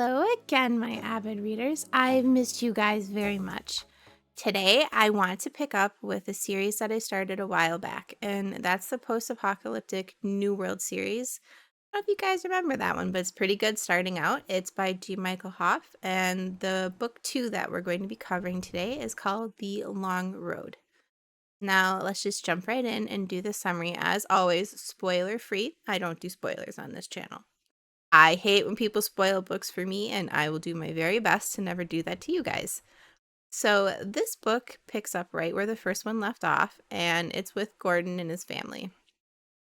Hello again, my avid readers. I've missed you guys very much. Today, I want to pick up with a series that I started a while back, and that's the post-apocalyptic New World series. I don't know if you guys remember that one, but it's pretty good starting out. It's by G. Michael Hopf, and the book 2 that we're going to be covering today is called The Long Road. Now, let's just jump right in and do the summary. As always, spoiler free. I don't do spoilers on this channel. I hate when people spoil books for me, and I will do my very best to never do that to you guys. So, this book picks up right where the first one left off, and it's with Gordon and his family.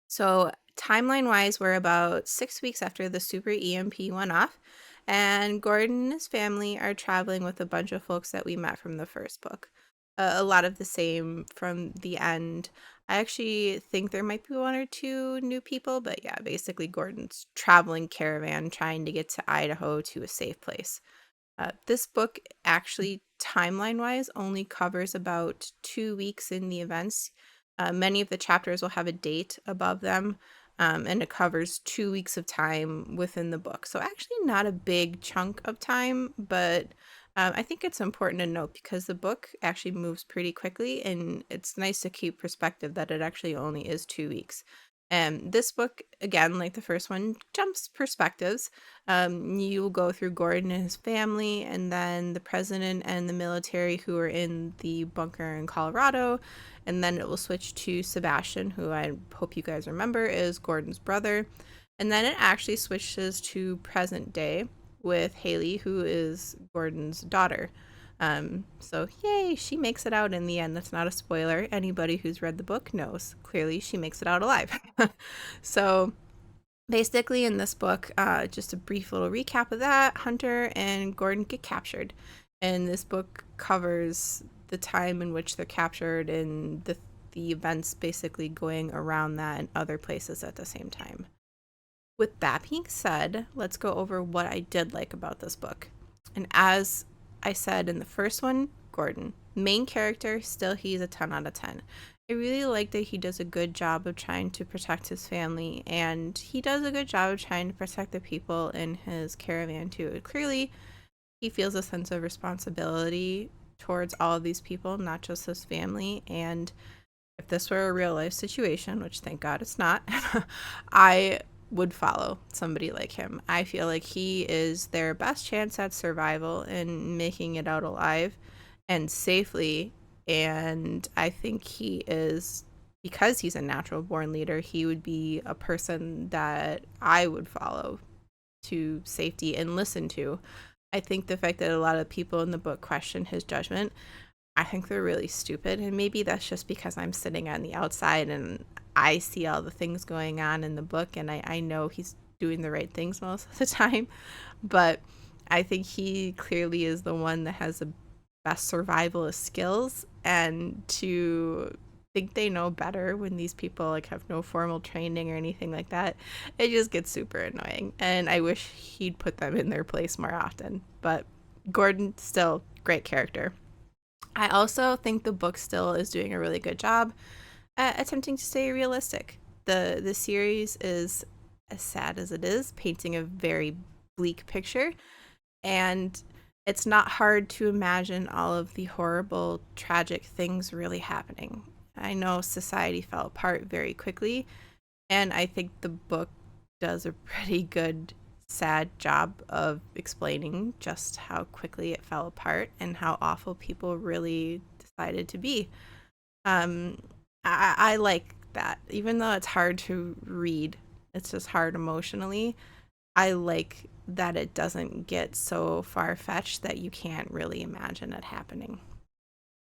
So, timeline wise, we're about 6 weeks after the super EMP went off, and Gordon and his family are traveling with a bunch of folks that we met from the first book. A lot of the same from the end. I actually think there might be one or two new people, but yeah, basically Gordon's traveling caravan trying to get to Idaho to a safe place. This book actually, timeline wise, only covers about 2 weeks in the events. Many of the chapters will have a date above them, and it covers 2 weeks of time within the book. So, actually, not a big chunk of time, but I think it's important to note because the book actually moves pretty quickly, and it's nice to keep perspective that it actually only is 2 weeks. And this book, again, like the first one, jumps perspectives. You'll go through Gordon and his family, and then the president and the military who are in the bunker in Colorado. And then it will switch to Sebastian, who I hope you guys remember is Gordon's brother. And then it actually switches to present day with Haley, who is Gordon's daughter. So yay, she makes it out in the end. That's not a spoiler. Anybody who's read the book knows. Clearly, she makes it out alive. So basically, in this book, just a brief little recap of that: Hunter and Gordon get captured, and this book covers the time in which they're captured and the events basically going around that and other places at the same time. With that being said, let's go over what I did like about this book. And as I said in the first one, Gordon, main character, still he's a 10 out of 10. I really like that he does a good job of trying to protect his family, and he does a good job of trying to protect the people in his caravan too. Clearly, he feels a sense of responsibility towards all of these people, not just his family. And if this were a real life situation, which thank God it's not, I would follow somebody like him. I feel like he is their best chance at survival and making it out alive and safely. And I think he is, because he's a natural born leader, he would be a person that I would follow to safety and listen to. I think the fact that a lot of people in the book question his judgment, I think they're really stupid. And maybe that's just because I'm sitting on the outside and I see all the things going on in the book, and I know he's doing the right things most of the time. But I think he clearly is the one that has the best survivalist skills, and to think they know better when these people like have no formal training or anything like that, it just gets super annoying. And I wish he'd put them in their place more often. But Gordon, still great character. I also think the book still is doing a really good job at attempting to stay realistic. The series is, as sad as it is, painting a very bleak picture, and it's not hard to imagine all of the horrible, tragic things really happening. I know society fell apart very quickly, and I think the book does a pretty good, sad job of explaining just how quickly it fell apart and how awful people really decided to be. Um, I like that. Even though it's hard to read, it's just hard emotionally. I like that it doesn't get so far-fetched that you can't really imagine it happening.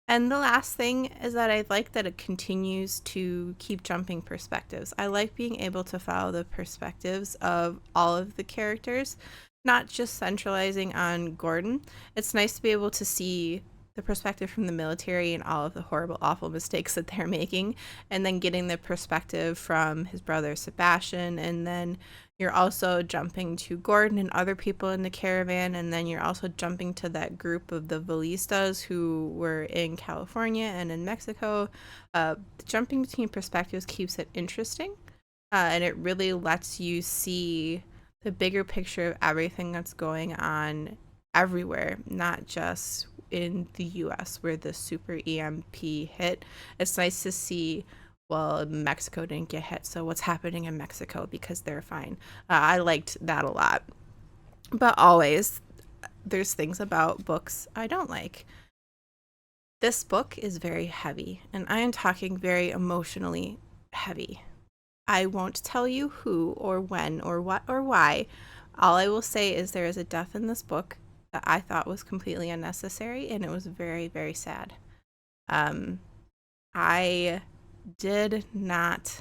And the last thing is that I like that it continues to keep jumping perspectives. I like being able to follow the perspectives of all of the characters, not just centralizing on Gordon. It's nice to be able to see the perspective from the military and all of the horrible, awful mistakes that they're making, and then getting the perspective from his brother Sebastian, and then you're also jumping to Gordon and other people in the caravan, and then you're also jumping to that group of the Villistas who were in California and in Mexico. Jumping between perspectives keeps it interesting, and it really lets you see the bigger picture of everything that's going on everywhere, not just in the US where the super EMP hit. It's nice to see, well, Mexico didn't get hit, so what's happening in Mexico because they're fine. I liked that a lot. But always, there's things about books I don't like. This book is very heavy, and I am talking very emotionally heavy. I won't tell you who or when or what or why. All I will say is there is a death in this book that I thought was completely unnecessary, and it was very, very sad. I did not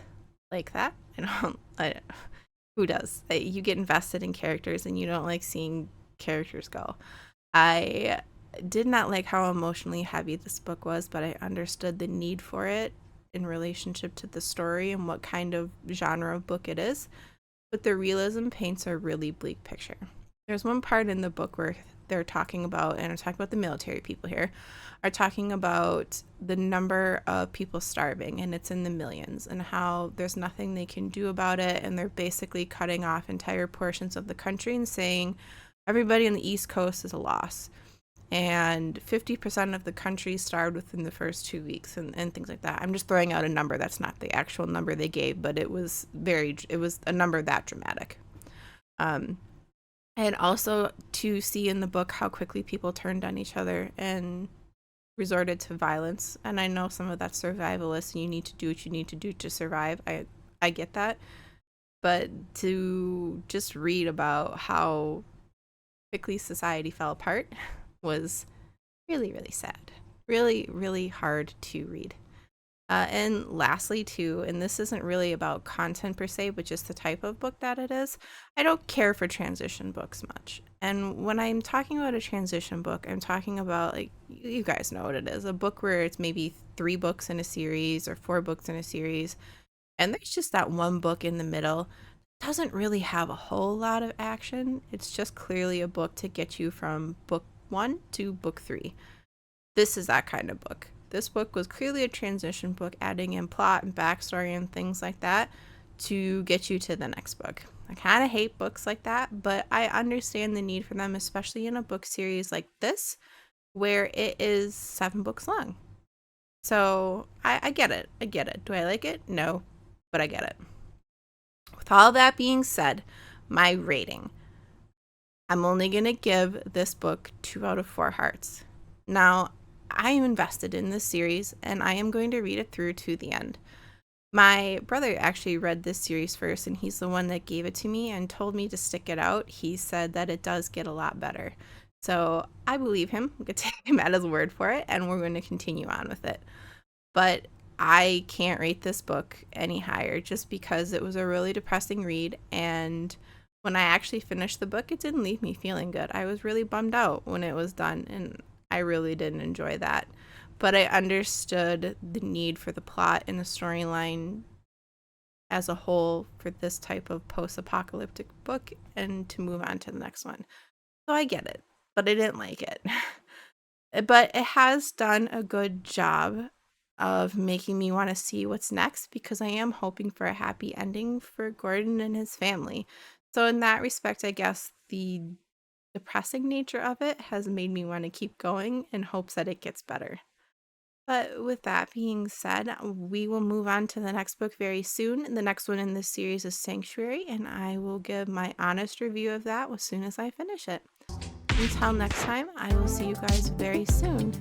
like that. Who does? You get invested in characters and you don't like seeing characters go. I did not like how emotionally heavy this book was, but I understood the need for it in relationship to the story and what kind of genre of book it is. But the realism paints a really bleak picture. There's one part in the book where they're talking about, and I'm talking about the military people here, are talking about the number of people starving, and it's in the millions, and how there's nothing they can do about it, and they're basically cutting off entire portions of the country and saying everybody on the East Coast is a loss. And 50% of the country starved within the first 2 weeks, and things like that. I'm just throwing out a number. That's not the actual number they gave, but it was a number that dramatic. And also to see in the book how quickly people turned on each other and resorted to violence. And I know some of that's survivalist and you need to do what you need to do to survive. I get that. But to just read about how quickly society fell apart was really, really sad. Really, really hard to read. And lastly, too, and this isn't really about content per se, but just the type of book that it is, I don't care for transition books much. And when I'm talking about a transition book, I'm talking about, like, you guys know what it is, a book where it's maybe 3 books in a series or 4 books in a series, and there's just that one book in the middle. Doesn't really have a whole lot of action. It's just clearly a book to get you from book 1 to book 3. This is that kind of book. This book was clearly a transition book, adding in plot and backstory and things like that to get you to the next book. I kind of hate books like that, but I understand the need for them, especially in a book series like this, where it is 7 books long. So I get it. I get it. Do I like it? No, but I get it. With all that being said, my rating. I'm only going to give this book 2 out of 4 hearts. Now, I am invested in this series, and I am going to read it through to the end. My brother actually read this series first, and he's the one that gave it to me and told me to stick it out. He said that it does get a lot better. So I believe him. I'm going to take him at his word for it, and we're going to continue on with it. But I can't rate this book any higher just because it was a really depressing read, and when I actually finished the book, it didn't leave me feeling good. I was really bummed out when it was done, and I really didn't enjoy that. But I understood the need for the plot and the storyline as a whole for this type of post-apocalyptic book and to move on to the next one. So I get it, but I didn't like it. But it has done a good job of making me want to see what's next because I am hoping for a happy ending for Gordon and his family. So in that respect, I guess the depressing nature of it has made me want to keep going in hopes that it gets better. But with that being said, we will move on to the next book very soon. The next one in this series is Sanctuary, and I will give my honest review of that as soon as I finish it. Until next time, I will see you guys very soon.